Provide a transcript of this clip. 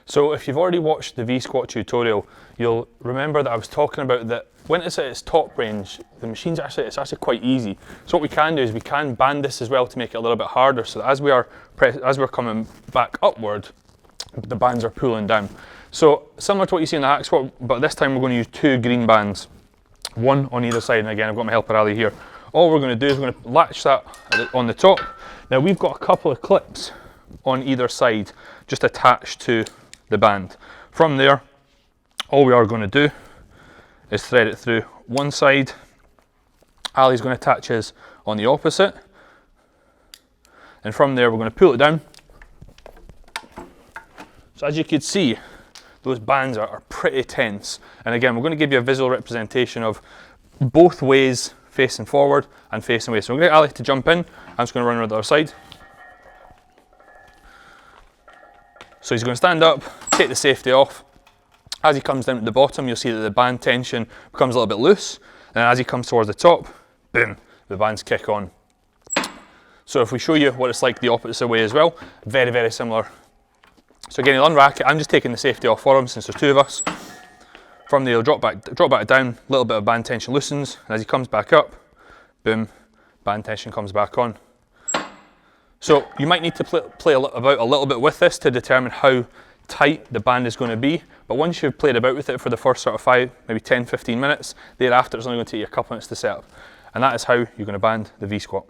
So if you've already watched the V-squat tutorial, you'll remember that I was talking about that when it's at its top range, the machine's it's actually quite easy. So what we can do is we can band this as well to make it a little bit harder, so that as we're coming back upward, the bands are pulling down. So similar to what you see in the hack squat, but this time we're going to use 2 green bands, one on either side. And again, I've got my helper Ali here. All we're going to do is we're going to latch that on the top. Now we've got a couple of clips on either side just attached to the band. From there, all we are going to do is thread it through one side. Ali's going to attach his on the opposite, and from there we're going to pull it down. So as you can see, those bands are pretty tense, and again we're going to give you a visual representation of both ways, facing forward and facing away. So we're going to get Ali to jump in. I'm just going to run around the other side. So he's going to stand up, take the safety off. As he comes down at the bottom, you'll see that the band tension becomes a little bit loose, and as he comes towards the top, boom, the bands kick on. So if we show you what it's like the opposite way as well, very, very similar. So again, he'll unrack it. I'm just taking the safety off for him since there's 2 of us. From there, he'll drop back down, a little bit of band tension loosens, and as he comes back up, boom, band tension comes back on. So you might need to play about a little bit with this to determine how tight the band is going to be, but once you've played about with it for the first sort of 5, maybe 10, 15 minutes, thereafter it's only going to take you a couple minutes to set up. And that is how you're going to band the V-squat.